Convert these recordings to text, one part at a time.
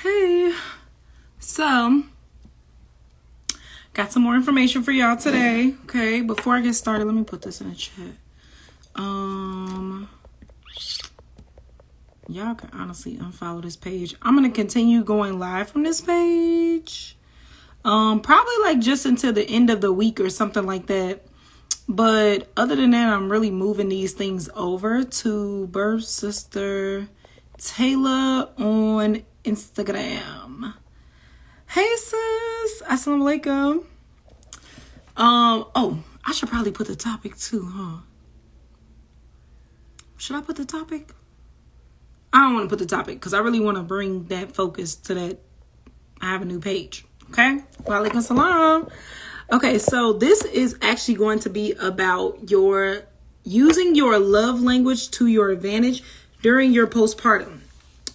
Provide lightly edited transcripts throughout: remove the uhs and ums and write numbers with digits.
Hey, so got some more information for y'all today. Okay, before I get started, let me put this in the chat. Y'all can honestly unfollow this page. I'm gonna continue going live from this page. Probably like just until the end of the week or something like that. But other than that, I'm really moving these things over to Birth Sister Tayla on Instagram. Hey sis, assalamu alaikum. Oh, I should probably put the topic too, huh? Should I put the topic? I don't want to put the topic because I really want to bring that focus to that. I have a new page. Okay. Wa alaikum salam. Okay, so this is actually going to be about your using your love language to your advantage during your postpartum.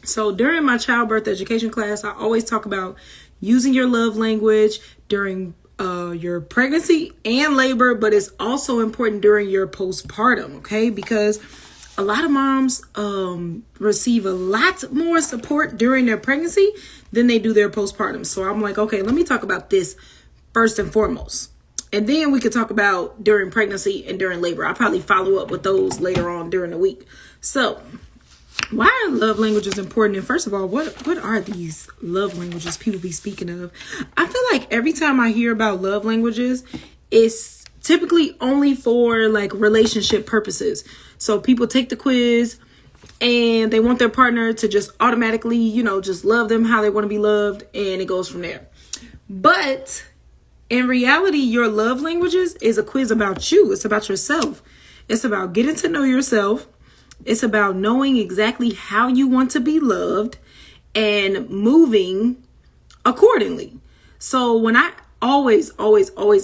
So during my childbirth education class, I always talk about using your love language during your pregnancy and labor, but it's also important during your postpartum, okay? Because a lot of moms receive a lot more support during their pregnancy than they do their postpartum. So I'm like, okay, let me talk about this first and foremost. And then we could talk about during pregnancy and during labor. I'll probably follow up with those later on during the week. So why are love languages important? And first of all, what are these love languages people be speaking of? I feel like every time I hear about love languages, it's typically only for like relationship purposes. So people take the quiz and they want their partner to just automatically, just love them how they want to be loved. And it goes from there. But in reality, your love languages is a quiz about you. It's about yourself. It's about getting to know yourself. It's about knowing exactly how you want to be loved and moving accordingly. So when I always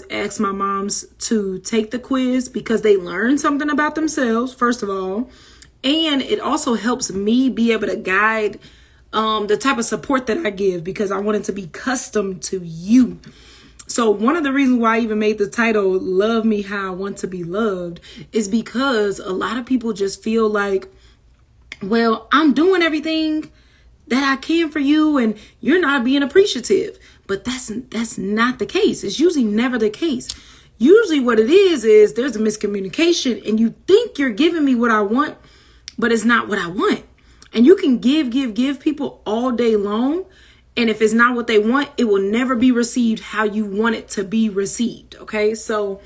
ask my moms to take the quiz because they learn something about themselves, first of all, and it also helps me be able to guide the type of support that I give because I want it to be custom to you. So one of the reasons why I even made the title Love Me How I Want to Be Loved is because a lot of people just feel like, well, I'm doing everything that I can for you and you're not being appreciative. But that's not the case. It's usually never the case. Usually what it is there's a miscommunication and you think you're giving me what I want, but it's not what I want. And you can give people all day long. And if it's not what they want, it will never be received how you want it to be received. Okay. So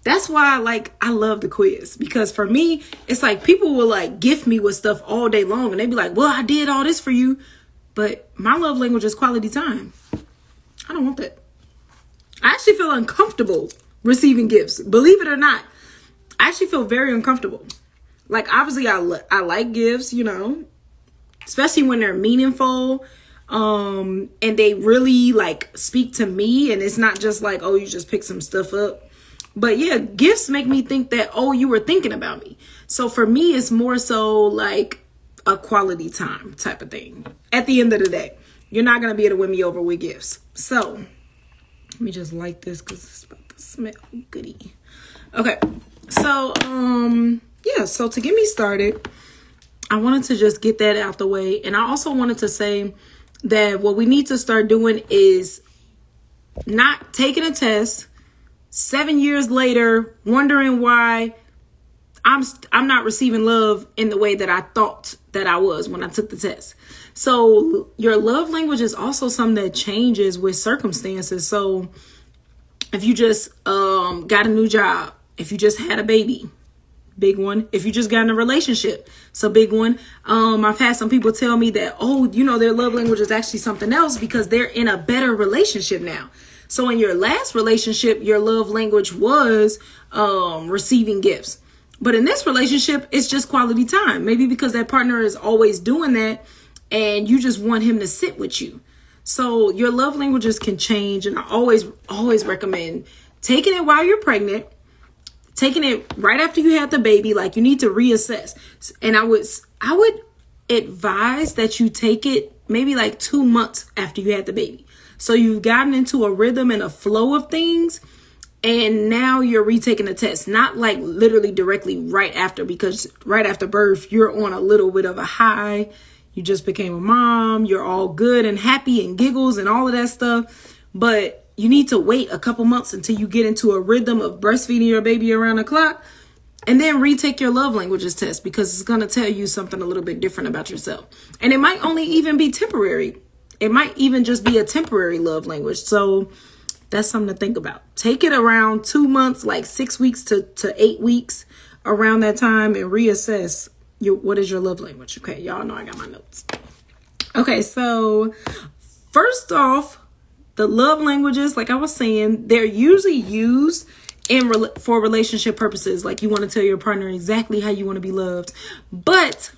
that's why I love the quiz, because for me, it's like people will gift me with stuff all day long and they be like, well, I did all this for you, but my love language is quality time. I don't want that. I actually feel uncomfortable receiving gifts. Believe it or not, I actually feel very uncomfortable. Obviously I like gifts, especially when they're meaningful. And they really speak to me and it's not just oh, you just pick some stuff up. But yeah, gifts make me think that, oh, you were thinking about me. So for me, it's more so a quality time type of thing. At the end of the day, you're not going to be able to win me over with gifts. So let me just light this because it's about to smell goody. Okay. So, yeah, so to get me started, I wanted to just get that out the way. And I also wanted to say that what we need to start doing is not taking a test 7 years later, wondering why I'm not receiving love in the way that I thought that I was when I took the test. So your love language is also something that changes with circumstances. So if you just got a new job, if you just had a baby, big one. If you just got in a relationship, it's a big one. I've had some people tell me that, their love language is actually something else because they're in a better relationship now. So in your last relationship, your love language was receiving gifts. But in this relationship, it's just quality time. Maybe because that partner is always doing that and you just want him to sit with you. So your love languages can change. And I always recommend taking it while you're pregnant, taking it right after you had the baby. You need to reassess. And I would advise that you take it maybe 2 months after you had the baby. So you've gotten into a rhythm and a flow of things. And now you're retaking the test, not literally directly right after, because right after birth, you're on a little bit of a high. You just became a mom. You're all good and happy and giggles and all of that stuff. But you need to wait a couple months until you get into a rhythm of breastfeeding your baby around the clock. And then retake your love languages test, because it's going to tell you something a little bit different about yourself. And it might only even be temporary. It might even just be a temporary love language. So that's something to think about. Take it around 2 months, like 6 weeks to 8 weeks around that time, and reassess what is your love language. Okay, y'all know I got my notes. Okay, so first off, the love languages, like I was saying, they're usually used for relationship purposes. Like you want to tell your partner exactly how you want to be loved. But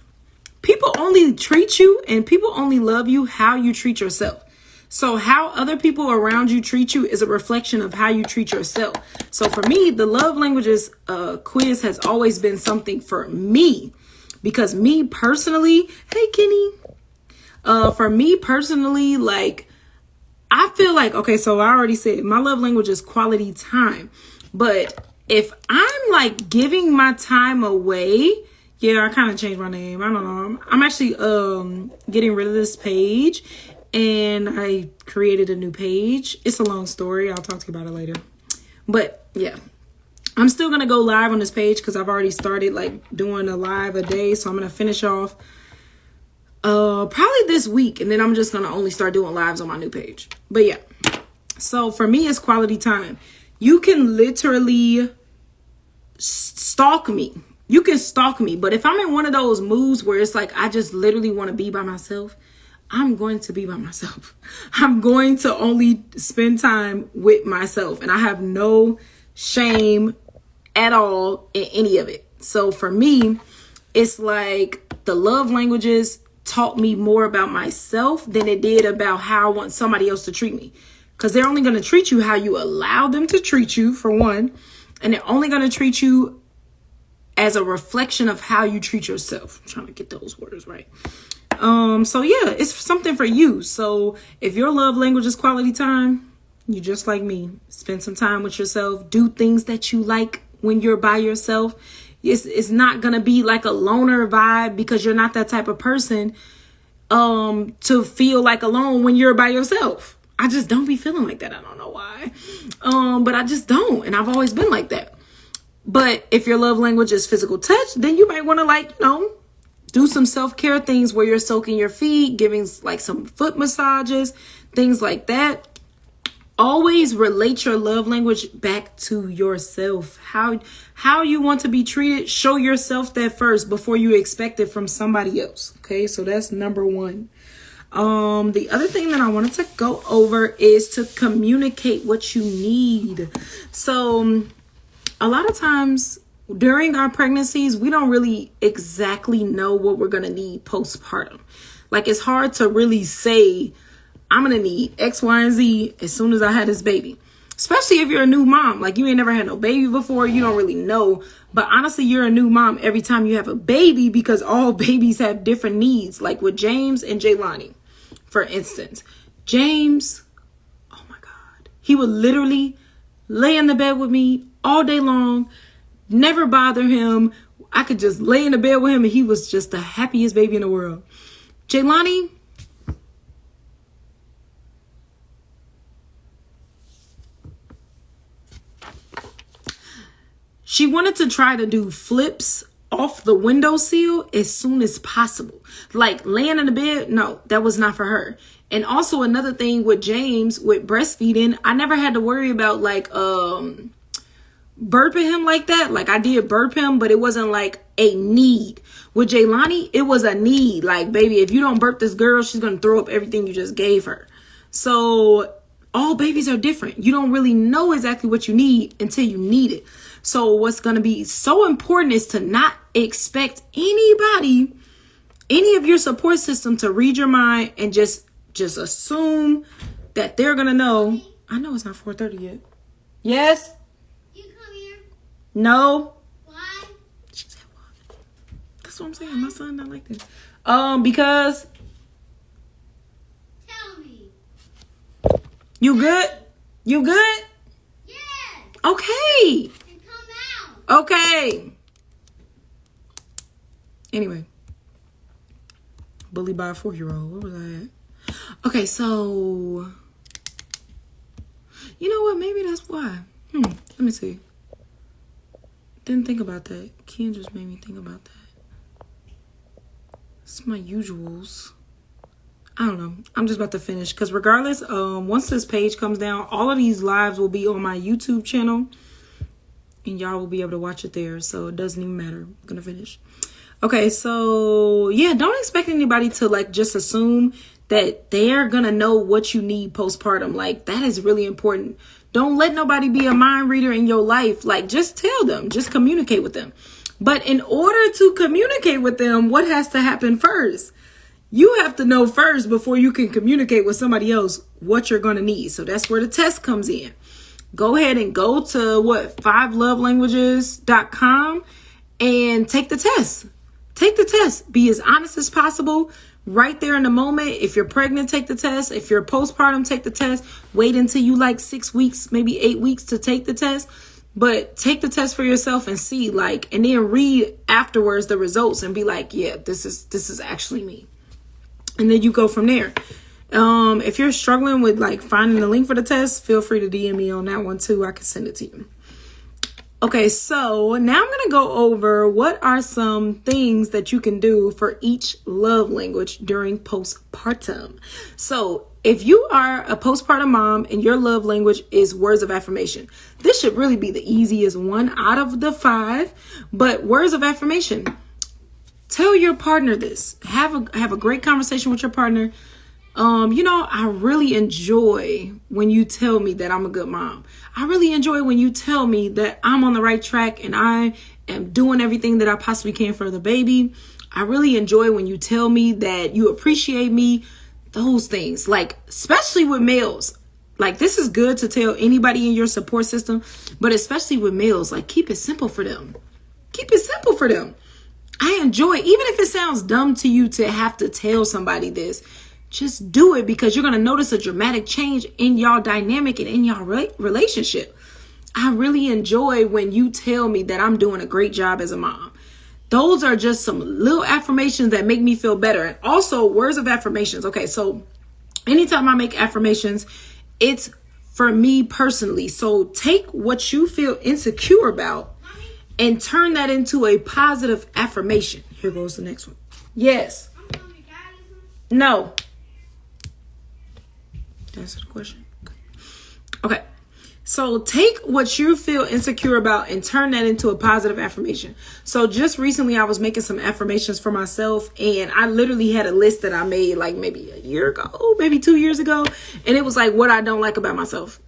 people only treat you and people only love you how you treat yourself. So how other people around you treat you is a reflection of how you treat yourself. So for me, the love languages quiz has always been something for me, because me personally, hey Kenny, for me personally, like I feel like, okay, so I already said my love language is quality time. But if I'm like giving my time away, yeah, I kind of changed my name. I don't know. I'm actually getting rid of this page, and I created a new page. It's a long story. I'll talk to you about it later. But yeah, I'm still going to go live on this page because I've already started like doing a live a day. So I'm going to finish off probably this week, and then I'm just going to only start doing lives on my new page. But yeah, so for me, it's quality time. You can literally stalk me. You can stalk me. But if I'm in one of those moods where it's like, I just literally want to be by myself, I'm going to be by myself. I'm going to only spend time with myself. And I have no shame at all in any of it. So for me, it's like the love languages taught me more about myself than it did about how I want somebody else to treat me. Because they're only going to treat you how you allow them to treat you, for one. And they're only going to treat you as a reflection of how you treat yourself. I'm trying to get those words right. So yeah, it's something for you. So if your love language is quality time, you just like me. Spend some time with yourself. Do things that you like when you're by yourself. It's not going to be like a loner vibe, because you're not that type of person to feel like alone when you're by yourself. I just don't be feeling like that. I don't know why. But I just don't. And I've always been like that. But if your love language is physical touch, then you might want to, like, do some self-care things where you're soaking your feet, giving like some foot massages, things like that. Always relate your love language back to yourself. How you want to be treated. Show yourself that first before you expect it from somebody else. Okay, so that's number one. The other thing that I wanted to go over is to communicate what you need. So a lot of times during our pregnancies, we don't really exactly know what we're going to need postpartum. Like, it's hard to really say, I'm going to need X, Y, and Z as soon as I had this baby. Especially if you're a new mom. Like, you ain't never had no baby before. You don't really know. But honestly, you're a new mom every time you have a baby, because all babies have different needs. Like with James and Jaylani, for instance. James, oh my God. He would literally lay in the bed with me all day long. Never bother him. I could just lay in the bed with him and he was just the happiest baby in the world. Jaylani, she wanted to try to do flips off the windowsill as soon as possible. Like laying in the bed, no, that was not for her. And also another thing with James, with breastfeeding, I never had to worry about like burping him like that. Like, I did burp him, but it wasn't like a need. With Jaylani, it was a need. Like, baby, if you don't burp this girl, she's going to throw up everything you just gave her. So all babies are different. You don't really know exactly what you need until you need it. So what's going to be so important is to not expect anybody, any of your support system, to read your mind and just assume that they're going to know. I know it's not 4:30 yet. Yes? You come here. No. Why? She said what? That's what I'm saying. My son not like this. Because. Tell me. You good? You good? Yes. Okay. And come out. Okay. Anyway. Bullied by a 4-year-old. Where was I at? Okay, so you know what? Maybe that's why. Let me see. Didn't think about that. Ken just made me think about that. It's my usuals. I don't know. I'm just about to finish because regardless, once this page comes down, all of these lives will be on my YouTube channel and y'all will be able to watch it there. So it doesn't even matter. I'm gonna finish. Okay, so yeah, don't expect anybody to like just assume that they're gonna know what you need postpartum. Like, that is really important. Don't let nobody be a mind reader in your life. Like, just tell them, just communicate with them. But in order to communicate with them, what has to happen first? You have to know first before you can communicate with somebody else what you're going to need. So that's where the test comes in. Go ahead and go to 5lovelanguages.com and take the test. Take the test. Be as honest as possible right there in the moment. If you're pregnant, take the test. If you're postpartum, take the test. Wait until you like 6 weeks, maybe 8 weeks to take the test. But take the test for yourself and see, like, and then read afterwards the results and be like, yeah, this is actually me. And then you go from there. If you're struggling with like finding the link for the test, feel free to DM me on that one too. I can send it to you. Okay, so now I'm going to go over what are some things that you can do for each love language during postpartum. So if you are a postpartum mom and your love language is words of affirmation, this should really be the easiest one out of the 5. But words of affirmation, tell your partner this. Have a great conversation with your partner. I really enjoy when you tell me that I'm a good mom. I really enjoy when you tell me that I'm on the right track and I am doing everything that I possibly can for the baby. I really enjoy when you tell me that you appreciate me. Those things, like, especially with males. Like, this is good to tell anybody in your support system, but especially with males, like, keep it simple for them. Keep it simple for them. I enjoy, even if it sounds dumb to you to have to tell somebody this, just do it because you're going to notice a dramatic change in y'all dynamic and in y'all relationship. I really enjoy when you tell me that I'm doing a great job as a mom. Those are just some little affirmations that make me feel better. And also words of affirmations. Okay, so anytime I make affirmations, it's for me personally. So take what you feel insecure about and turn that into a positive affirmation. Here goes the next one. Yes. No. That's the question. Okay. So take what you feel insecure about and turn that into a positive affirmation. So just recently I was making some affirmations for myself and I literally had a list that I made like maybe a year ago, maybe 2 years ago. And it was like what I don't like about myself.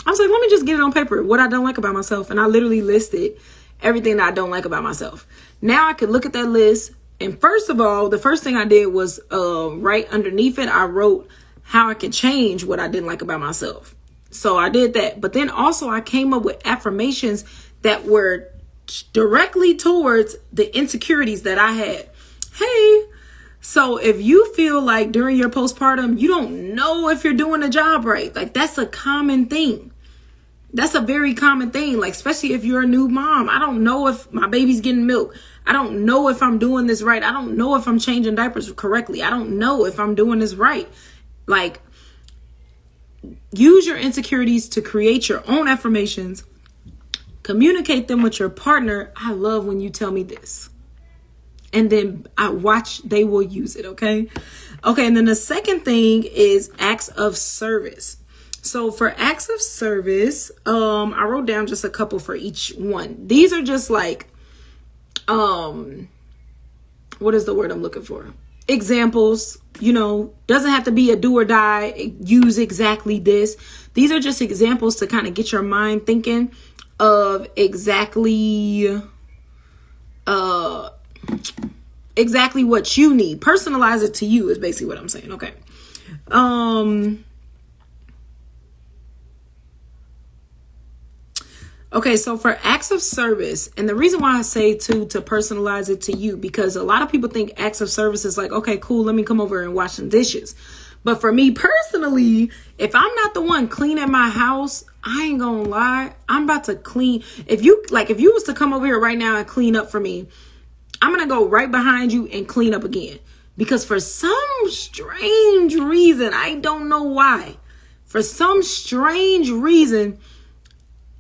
I was like, let me just get it on paper, what I don't like about myself. And I literally listed everything that I don't like about myself. Now I could look at that list. And first of all, the first thing I did was right underneath it, I wrote how I could change what I didn't like about myself. So I did that. But then also I came up with affirmations that were directly towards the insecurities that I had. Hey, so if you feel like during your postpartum, you don't know if you're doing the job right, like that's a common thing. That's a very common thing, like especially if you're a new mom. I don't know if my baby's getting milk. I don't know if I'm doing this right. I don't know if I'm changing diapers correctly. I don't know if I'm doing this right. Like, use your insecurities to create your own affirmations. Communicate them with your partner. I love when you tell me this. And then I watch, they will use it, okay? Okay, and then the second thing is acts of service. So for acts of service, I wrote down just a couple for each one. These are just like, what is the word I'm looking for? Examples, doesn't have to be a do or die, use exactly this. These are just examples to kind of get your mind thinking of exactly what you need. Personalize it to you is basically what I'm saying. Okay. Okay, so for acts of service, and the reason why I say to personalize it to you, because a lot of people think acts of service is like, okay, cool, let me come over and wash some dishes. But for me personally, if I'm not the one cleaning my house, I ain't gonna lie, I'm about to clean. If you was to come over here right now and clean up for me, I'm gonna go right behind you and clean up again. Because for some strange reason, I don't know why, for some strange reason,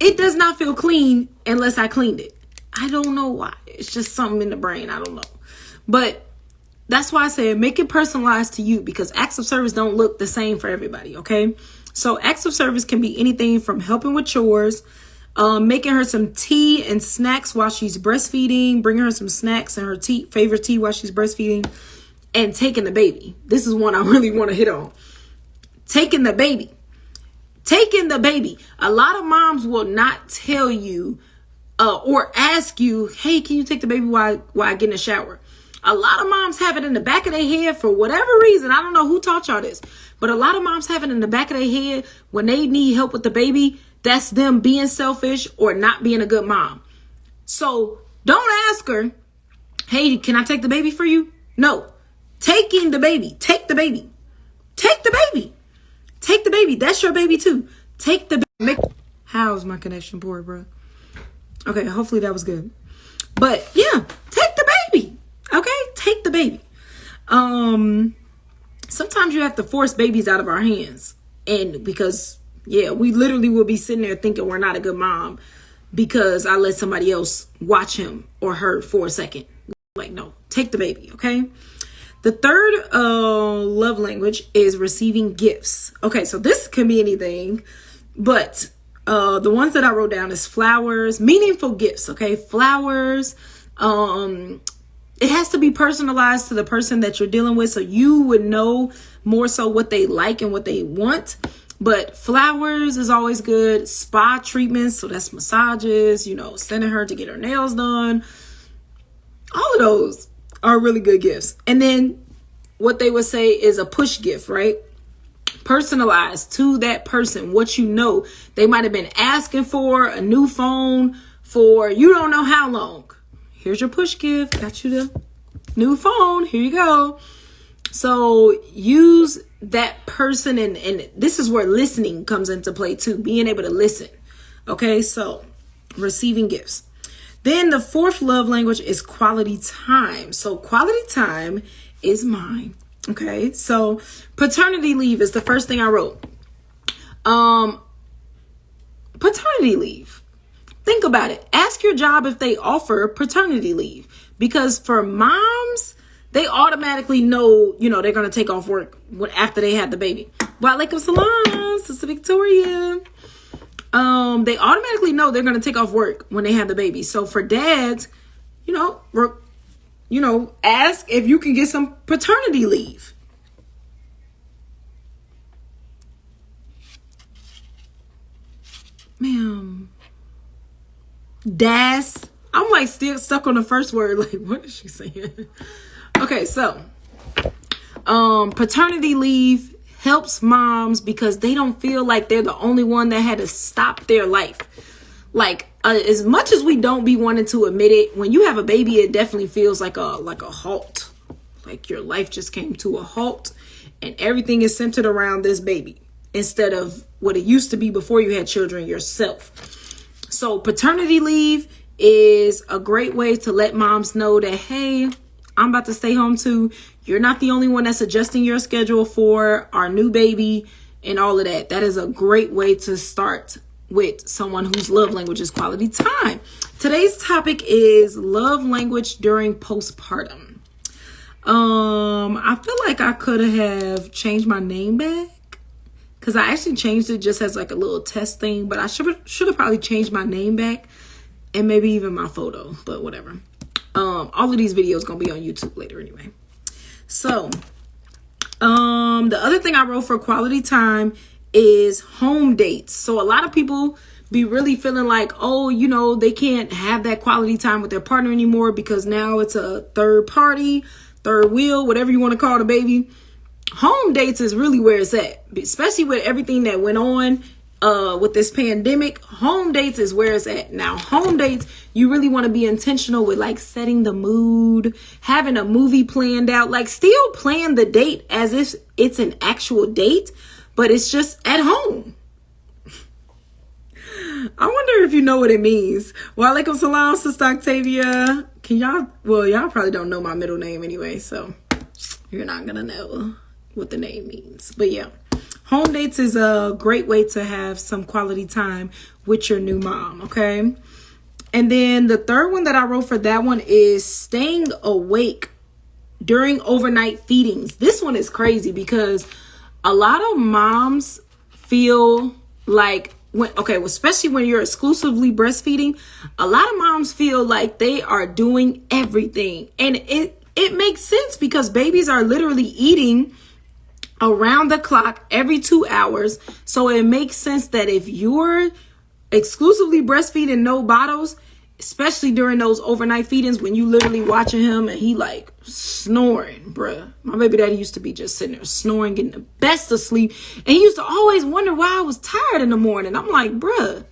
it does not feel clean unless I cleaned it. I don't know why. It's just something in the brain. I don't know. But that's why I said make it personalized to you, because acts of service don't look the same for everybody, okay? So acts of service can be anything from helping with chores, making her some tea and snacks while she's breastfeeding, bringing her some snacks and her favorite tea while she's breastfeeding, and taking the baby. This is one I really want to hit on. Taking the baby. Taking the baby. A lot of moms will not tell you or ask you, hey, can you take the baby while I get in the shower? A lot of moms have it in the back of their head for whatever reason. I don't know who taught y'all this, but a lot of moms have it in the back of their head when they need help with the baby. That's them being selfish or not being a good mom. So don't ask her, hey, can I take the baby for you? No. Taking the baby. Take the baby. Take the baby. Take the baby. That's your baby too. Take the baby. How's my connection board, bro? Okay, hopefully that was good. But yeah, take the baby. Okay, take the baby. Sometimes you have to force babies out of our hands. And because, yeah, we literally will be sitting there thinking we're not a good mom because I let somebody else watch him or her for a second. Like, no, take the baby, okay? The third love language is receiving gifts. Okay, so this can be anything, but the ones that I wrote down is flowers, meaningful gifts, okay? Flowers, it has to be personalized to the person that you're dealing with, so you would know more so what they like and what they want. But flowers is always good. Spa treatments, so that's massages, sending her to get her nails done. All of those are really good gifts. And then what they would say is a push gift, right? Personalized to that person, what they might have been asking for a new phone for you don't know how long. Here's your push gift. Got you the new phone. Here you go. So use that person. And this is where listening comes into play too. Being able to listen. Okay. So receiving gifts. Then the fourth love language is quality time. So quality time is mine. Okay. So paternity leave is the first thing I wrote. Paternity leave. Think about it. Ask your job if they offer paternity leave, because for moms, they automatically know, they're going to take off work after they have the baby. Walaikum salam, Sister Victoria. They automatically know they're going to take off work when they have the baby. So for dads, ask if you can get some paternity leave. Ma'am. I'm like still stuck on the first word. Like, what is she saying? Okay, so paternity leave helps moms because they don't feel like they're the only one that had to stop their life. Like, as much as we don't be wanting to admit it, when you have a baby, it definitely feels like a halt. Like your life just came to a halt and everything is centered around this baby instead of what it used to be before you had children yourself. So paternity leave is a great way to let moms know that, hey, I'm about to stay home too. You're not the only one that's adjusting your schedule for our new baby and all of that. That is a great way to start with someone whose love language is quality time. Today's topic is love language during postpartum. I feel like I could have changed my name back, because I actually changed it just as like a little test thing, but I should have probably changed my name back and maybe even my photo, but whatever. All of these videos gonna be on YouTube later anyway. So, the other thing I wrote for quality time is home dates. So a lot of people be really feeling like, oh, they can't have that quality time with their partner anymore because now it's a third party, third wheel, whatever you want to call the baby. Home dates is really where it's at, especially with everything that went on with this pandemic. Home dates is where it's at. Now, home dates, you really want to be intentional with like setting the mood, having a movie planned out, like still plan the date as if it's an actual date, but it's just at home. I wonder if you know what it means. Walaikum salam, Sister Octavia. Y'all probably don't know my middle name anyway, so you're not gonna know what the name means. But yeah, home dates is a great way to have some quality time with your new mom, okay? And then the third one that I wrote for that one is staying awake during overnight feedings. This one is crazy because a lot of moms feel like especially when you're exclusively breastfeeding, a lot of moms feel like they are doing everything. And it makes sense because babies are literally eating around the clock every 2 hours. So it makes sense that if you're exclusively breastfeeding, no bottles, especially during those overnight feedings when you literally watching him and he like snoring, bruh. My baby daddy used to be just sitting there snoring, getting the best of sleep. And he used to always wonder why I was tired in the morning. I'm like, bruh,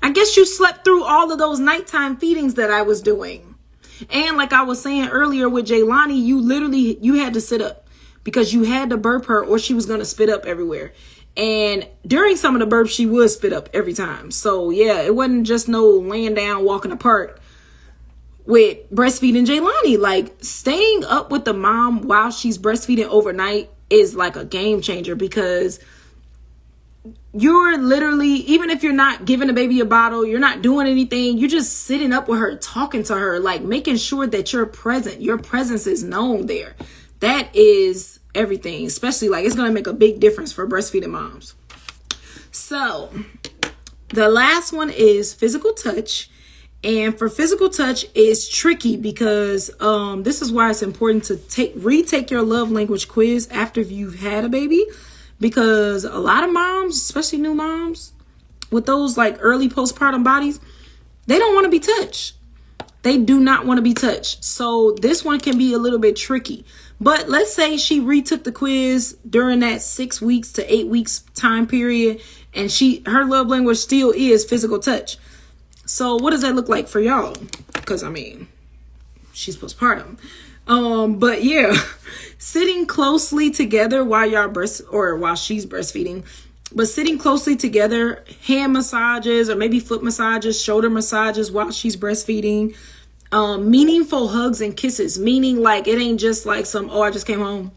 I guess you slept through all of those nighttime feedings that I was doing. And like I was saying earlier with Jaylani, you had to sit up because you had to burp her or she was going to spit up everywhere. And during some of the burps, she would spit up every time. So yeah, it wasn't just no laying down, walking apart with breastfeeding Jaylani. Like staying up with the mom while she's breastfeeding overnight is like a game changer because you're literally, even if you're not giving the baby a bottle, you're not doing anything, you're just sitting up with her, talking to her, like making sure that you're present. Your presence is known there. That is everything, especially like it's going to make a big difference for breastfeeding moms. So the last one is physical touch. And for physical touch is tricky because this is why it's important to retake your love language quiz after you've had a baby, because a lot of moms, especially new moms with those like early postpartum bodies, they don't want to be touched. They do not want to be touched. So this one can be a little bit tricky. But let's say she retook the quiz during that 6 weeks to 8 weeks time period, and her love language still is physical touch. So what does that look like for y'all? Because I mean, she's postpartum. But yeah, sitting closely together while while she's breastfeeding, but sitting closely together, hand massages or maybe foot massages, shoulder massages while she's breastfeeding. Meaningful hugs and kisses, meaning like it ain't just like I just came home,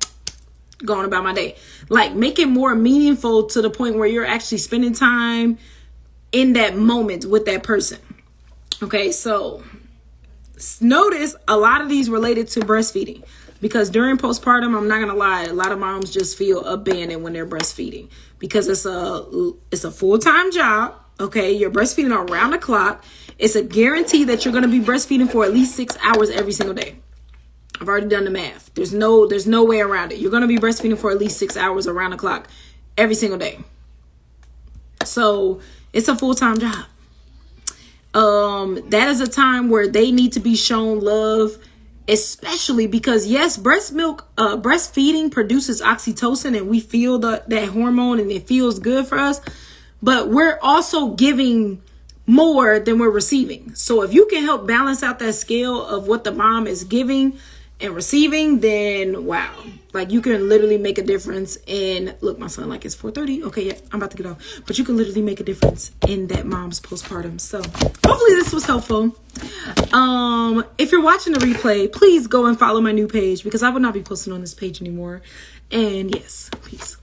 going about my day. Like make it more meaningful to the point where you're actually spending time in that moment with that person. Okay, so notice a lot of these related to breastfeeding because during postpartum, I'm not gonna lie, a lot of moms just feel abandoned when they're breastfeeding because it's a full-time job. Okay, you're breastfeeding around the clock. It's a guarantee that you're going to be breastfeeding for at least 6 hours every single day. I've already done the math. There's no way around it. You're going to be breastfeeding for at least 6 hours around the clock every single day. So it's a full-time job. That is a time where they need to be shown love, especially because yes, breastfeeding produces oxytocin and we feel that hormone and it feels good for us. But we're also giving more than we're receiving. So if you can help balance out that scale of what the mom is giving and receiving, then wow, like you can literally make a difference in, look, my son, like it's 4:30. Okay, yeah, I'm about to get off, but you can literally make a difference in that mom's postpartum. So hopefully this was helpful. If you're watching the replay, please go and follow my new page because I will not be posting on this page anymore. And yes, peace.